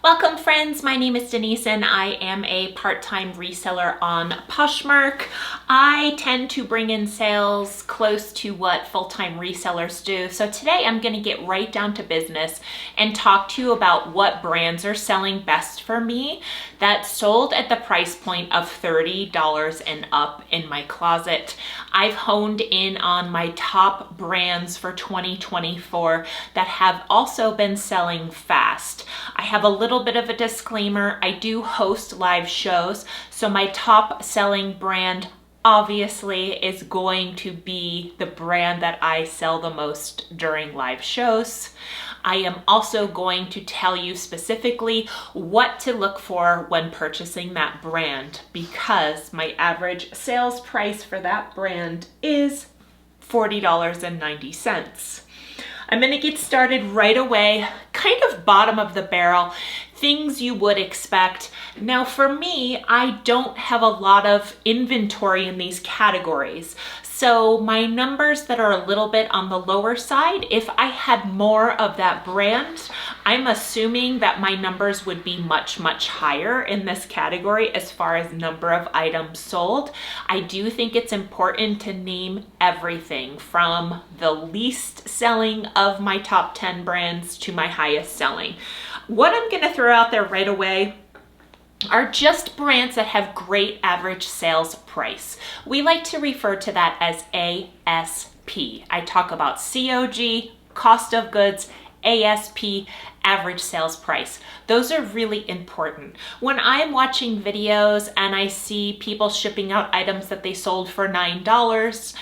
Welcome friends, my name is Denise and I am a part-time reseller on Poshmark. I tend to bring in sales close to what full-time resellers do. So today I'm going to get right down to business and talk to you about what brands are selling best for me that sold at the price point of $30 and up in my closet. I've honed in on my top brands for 2024 that have also been selling fast. I have a little bit of a disclaimer. I do host live shows, so my top selling brand obviously is going to be the brand that I sell the most during live shows. I am also going to tell you specifically what to look for when purchasing that brand because my average sales price for that brand is $40.90. I'm going to get started right away, kind of bottom of the barrel, things you would expect. Now for me, I don't have a lot of inventory in these categories. So my numbers that are a little bit on the lower side, if I had more of that brand, I'm assuming that my numbers would be much higher in this category as far as number of items sold. I do think it's important to name everything from the least selling of my top 10 brands to my highest selling. What I'm going to throw out there right away are just brands that have great average sales price. We like to refer to that as ASP. I talk about COG, cost of goods, ASP, average sales price. Those are really important. When I'm watching videos and I see people shipping out items that they sold for $9,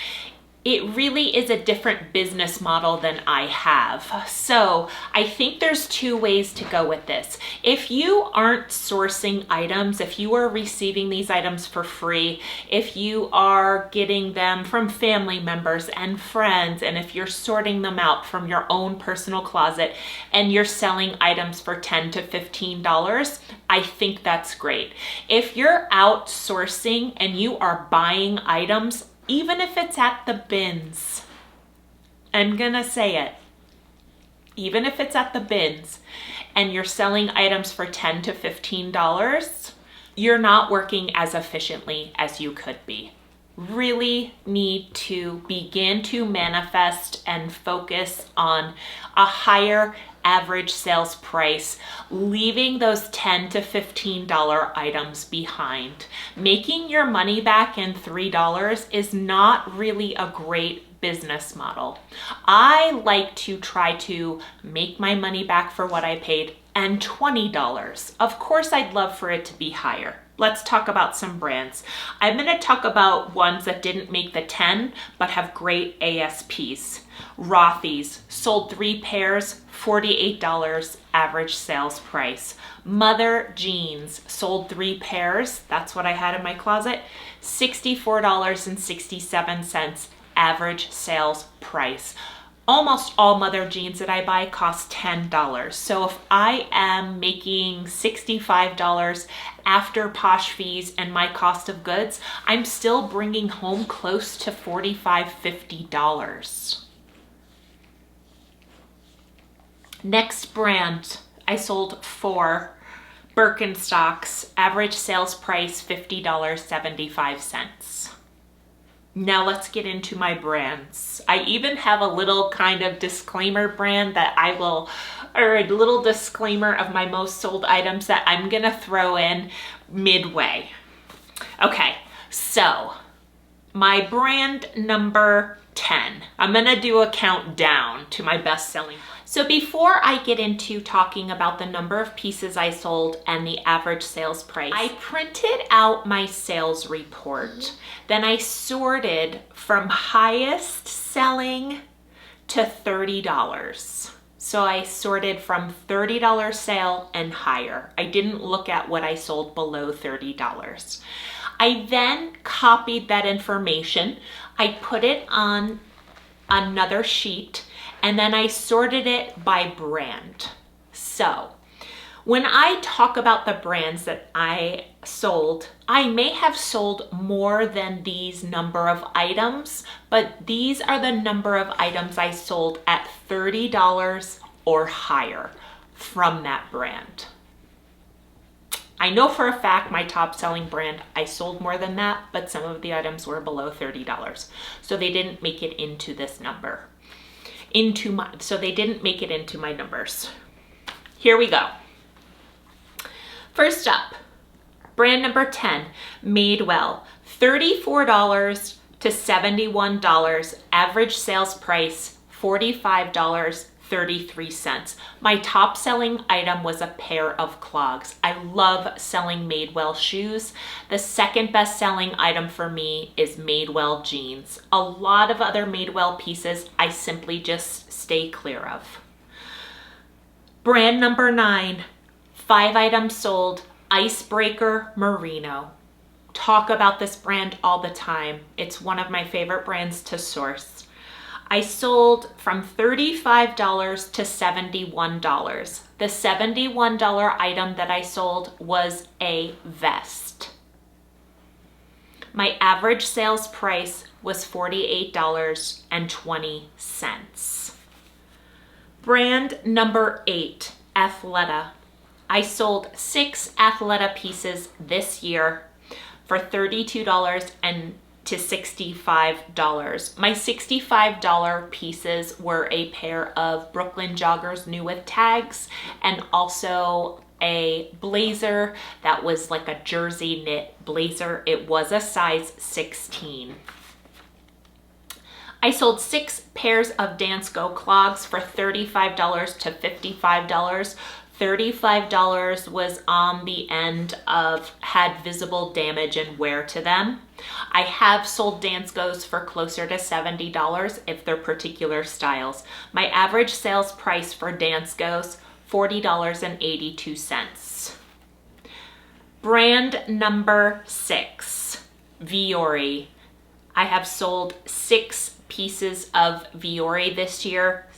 it really is a different business model than I have. So I think there's two ways to go with this. If you aren't sourcing items, if you are receiving these items for free, if you are getting them from family members and friends, and if you're sorting them out from your own personal closet and you're selling items for $10 to $15, I think that's great. If you're outsourcing and you are buying items, even if it's at the bins, I'm gonna say it, even if it's at the bins and you're selling items for $10 to $15, you're not working as efficiently as you could be. Really need to begin to manifest and focus on a higher average sales price, leaving those $10 to $15 items behind. Making your money back in $3 is not really a great business model. I like to try to make my money back for what I paid and $20. Of course, I'd love for it to be higher. Let's talk about some brands. I'm going to talk about ones that didn't make the 10 but have great ASPs. Rothy's sold 3 pairs, $48 average sales price. Mother Jeans sold 3 pairs, that's what I had in my closet, $64.67 average sales price. Almost all Mother Jeans that I buy cost $10. So if I am making $65 after Posh fees and my cost of goods, I'm still bringing home close to $45, $50. Next brand, I sold 4 Birkenstocks, average sales price $50.75. Now let's get into my brands. I even have a little kind of disclaimer brand that or a little disclaimer of my most sold items that I'm gonna throw in midway. Okay, so my brand number 10. I'm gonna do a countdown to my best selling. So before I get into talking about the number of pieces I sold and the average sales price, I printed out my sales report. Then I sorted from highest selling to $30. So I sorted from $30 sale and higher. I didn't look at what I sold below $30. I then copied that information. I put it on another sheet and then I sorted it by brand. So when I talk about the brands that I sold, I may have sold more than these number of items, but these are the number of items I sold at $30 or higher from that brand. I know for a fact my top selling brand, I sold more than that, but some of the items were below $30. So they didn't make it into this number. So they didn't make it into my numbers. Here we go. First up, brand number 10, Madewell, $34 to $71, average sales price $45.33. My top selling item was a pair of clogs. I love selling Madewell shoes. The second best selling item for me is Madewell jeans. A lot of other Madewell pieces I simply just stay clear of. Brand number 9, 5 items sold, Icebreaker Merino. Talk about this brand all the time. It's one of my favorite brands to source. I sold from $35 to $71. The $71 item that I sold was a vest. My average sales price was $48.20. Brand number 8, Athleta. I sold 6 Athleta pieces this year for $32 to $65. My $65 pieces were a pair of Brooklyn joggers new with tags and also a blazer that was like a jersey knit blazer. It was a size 16. I sold 6 pairs of Dansko clogs for $35 to $55. $35 was on the end of had visible damage and wear to them. I have sold Danskos for closer to $70 if they're particular styles. My average sales price for Danskos, $40.82. Brand number 6, Vuori. I have sold 6 pieces of Vuori this year,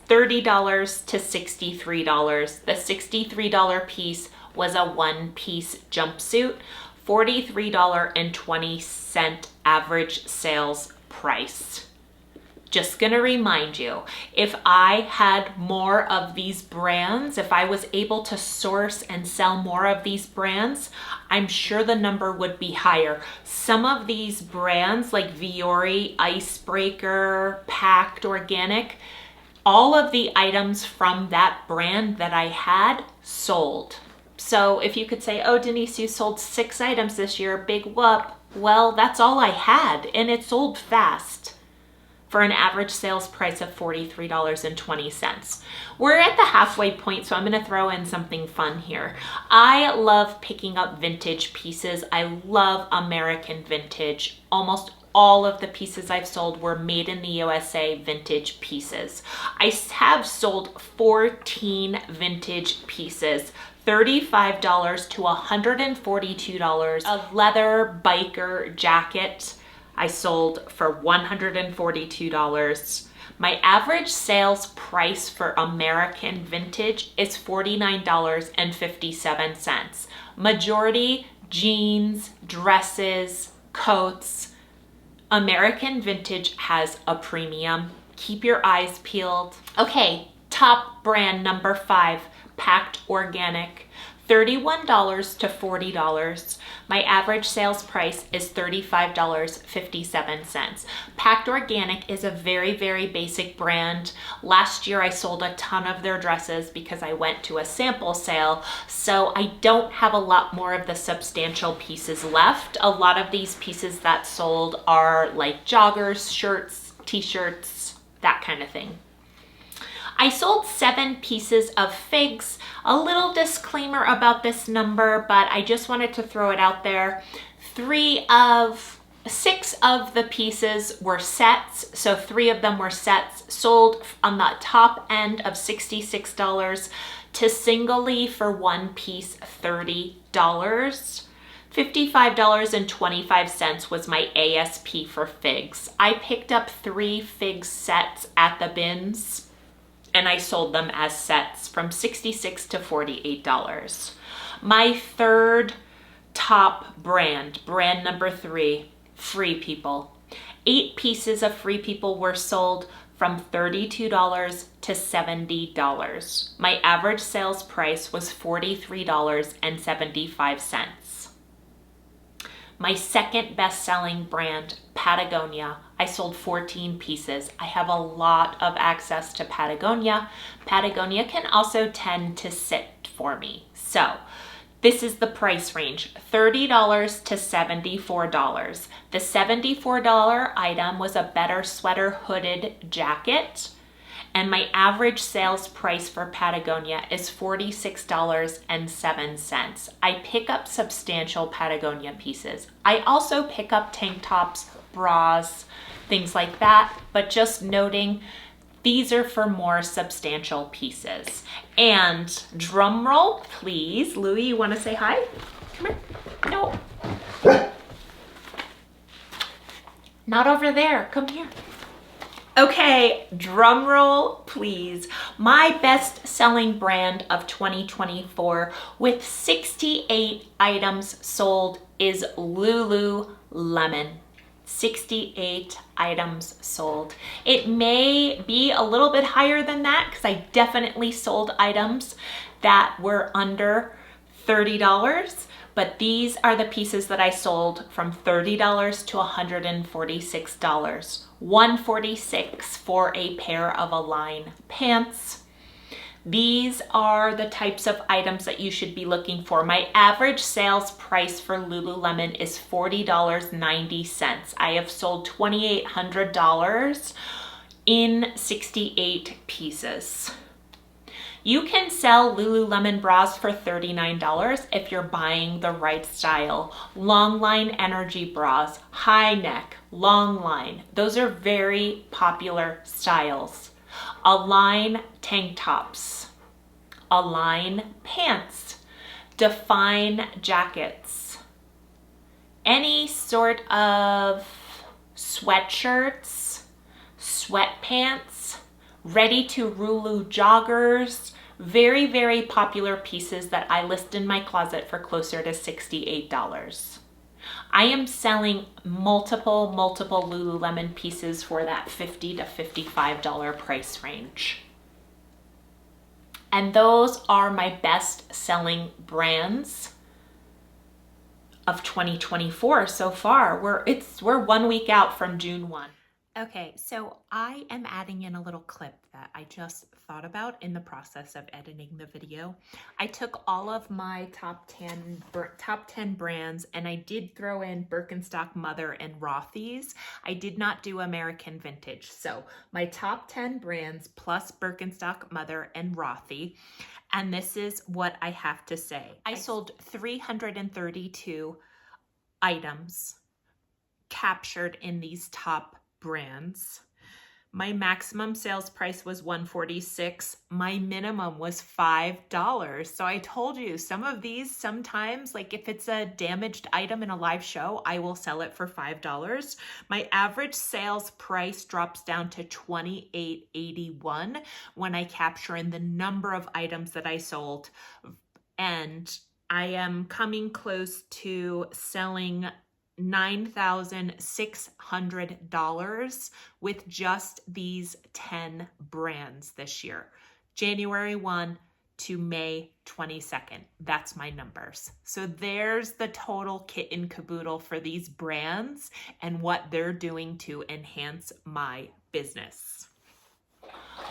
$30 to $63. The $63 piece was a one-piece jumpsuit, $43.20 average sales price. Just gonna remind you, if I had more of these brands, if I was able to source and sell more of these brands, I'm sure the number would be higher. Some of these brands like Vuori, Icebreaker, Packed Organic, all of the items from that brand that I had sold. So if you could say, oh, Denise, you sold 6 items this year, big whoop. Well, that's all I had, and it sold fast for an average sales price of $43.20. We're at the halfway point, so I'm gonna throw in something fun here. I love picking up vintage pieces. I love American vintage. Almost all of the pieces I've sold were made in the USA vintage pieces. I have sold 14 vintage pieces, $35 to $142. A leather biker jacket I sold for $142. My average sales price for American vintage is $49.57. Majority jeans, dresses, coats. American vintage has a premium. Keep your eyes peeled. Okay, top brand number 5, Packed Organic. $31 to $40. My average sales price is $35.57. Packed Organic is a very, very basic brand. Last year I sold a ton of their dresses because I went to a sample sale, so I don't have a lot more of the substantial pieces left. A lot of these pieces that sold are like joggers, shirts, t-shirts, that kind of thing. I sold 7 pieces of figs. A little disclaimer about this number, but I just wanted to throw it out there. 6 of the pieces were sets, so 3 of them were sets, sold on the top end of $66 to singly for one piece $30. $55.25 was my ASP for figs. I picked up 3 fig sets at the bins, and I sold them as sets from $66 to $48. My third top brand number 3, Free People. 8 pieces of Free People were sold from $32 to $70. My average sales price was $43.75. My second best-selling brand, Patagonia, I sold 14 pieces. I have a lot of access to Patagonia. Patagonia can also tend to sit for me. So this is the price range, $30 to $74. The $74 item was a better sweater hooded jacket, and my average sales price for Patagonia is $46.07. I pick up substantial Patagonia pieces. I also pick up tank tops, bras, things like that, but just noting these are for more substantial pieces. And drum roll, please. Louie, you want to say hi? Come here. No. Not over there. Come here. Okay, drum roll, please. My best-selling brand of 2024 with 68 items sold is Lululemon. 68 items sold. It may be a little bit higher than that because I definitely sold items that were under $30, but these are the pieces that I sold from $30 to $146. $146 for a pair of Align pants. These are the types of items that you should be looking for. My average sales price for Lululemon is $40.90. I have sold $2,800 in 68 pieces. You can sell Lululemon bras for $39 if you're buying the right style. Long line energy bras, high neck, long line. Those are very popular styles. Align tank tops, Align pants, Define jackets, any sort of sweatshirts, sweatpants, ready to Rulu joggers, very, very popular pieces that I list in my closet for closer to $68. I am selling multiple Lululemon pieces for that $50 to $55 price range. And those are my best selling brands of 2024 so far. We're 1 week out from June 1. Okay, so I am adding in a little clip that I just thought about in the process of editing the video. I took all of my top 10 brands and I did throw in Birkenstock, Mother, and Rothy's. I did not do American Vintage. So my top 10 brands plus Birkenstock, Mother, and Rothy. And this is what I have to say. I sold 332 items captured in these top brands. My maximum sales price was $146. My minimum was $5. So I told you some of these sometimes, like if it's a damaged item in a live show, I will sell it for $5. My average sales price drops down to $28.81 when I capture in the number of items that I sold. And I am coming close to selling $9,600 with just these 10 brands this year. January 1 to May 22nd. That's my numbers. So there's the total kit and caboodle for these brands and what they're doing to enhance my business.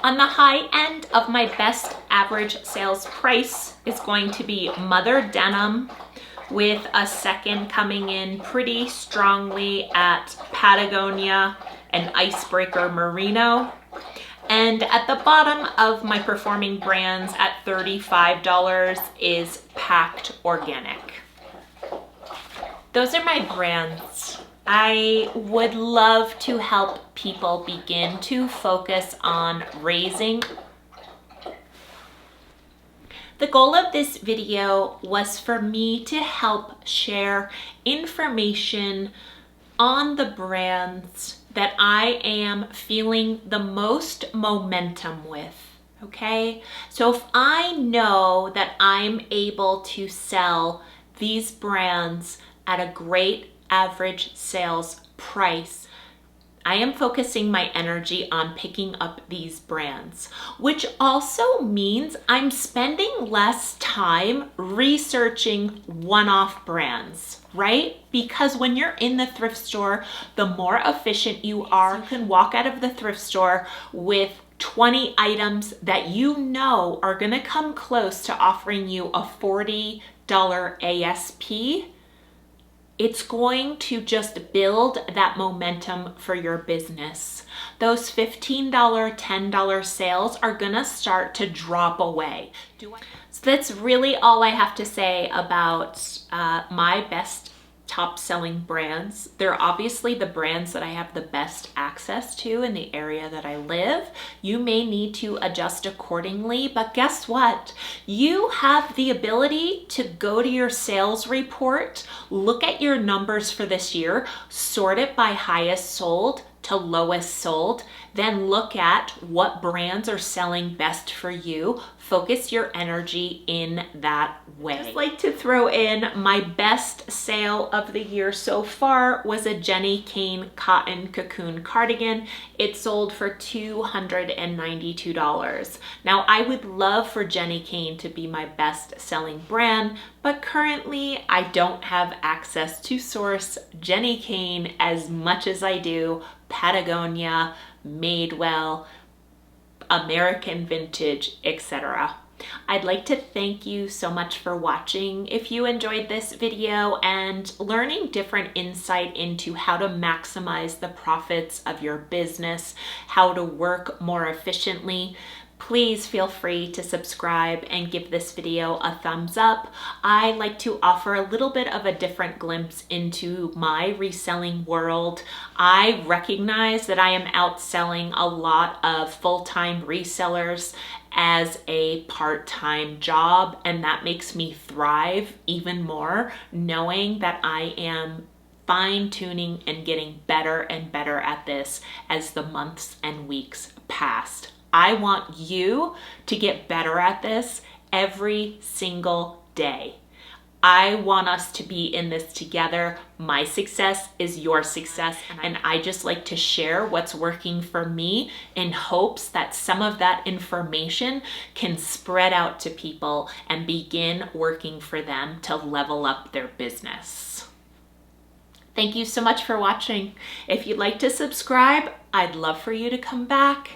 On the high end of my best average sales price is going to be Mother Denim, with a second coming in pretty strongly at Patagonia and Icebreaker Merino. And at the bottom of my performing brands at $35 is Packed Organic. Those are my brands. I would love to help people begin to focus on raising. The goal of this video was for me to help share information on the brands that I am feeling the most momentum with, okay? So if I know that I'm able to sell these brands at a great average sales price, I am focusing my energy on picking up these brands, which also means I'm spending less time researching one-off brands, right? Because when you're in the thrift store, the more efficient you are. You can walk out of the thrift store with 20 items that you know are gonna come close to offering you a $40 ASP. It's going to just build that momentum for your business. Those $15, $10 sales are gonna start to drop away. So that's really all I have to say about my best top selling brands. They're obviously the brands that I have the best access to in the area that I live. You may need to adjust accordingly, but guess what? You have the ability to go to your sales report, look at your numbers for this year, sort it by highest sold to lowest sold, then look at what brands are selling best for you. Focus your energy in that way. I'd just like to throw in my best sale of the year so far was a Jenni Kayne cotton cocoon cardigan. It sold for $292. Now I would love for Jenni Kayne to be my best selling brand, but currently I don't have access to source Jenni Kayne as much as I do Patagonia, Madewell, American Vintage, etc. I'd like to thank you so much for watching. If you enjoyed this video and learning different insight into how to maximize the profits of your business, how to work more efficiently, please feel free to subscribe and give this video a thumbs up. I like to offer a little bit of a different glimpse into my reselling world. I recognize that I am outselling a lot of full-time resellers as a part-time job, and that makes me thrive even more knowing that I am fine-tuning and getting better and better at this as the months and weeks pass. I want you to get better at this every single day. I want us to be in this together. My success is your success, and I just like to share what's working for me in hopes that some of that information can spread out to people and begin working for them to level up their business. Thank you so much for watching. If you'd like to subscribe, I'd love for you to come back.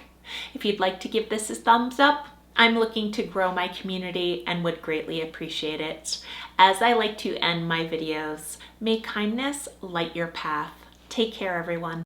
If you'd like to give this a thumbs up, I'm looking to grow my community and would greatly appreciate it. As I like to end my videos, may kindness light your path. Take care, everyone.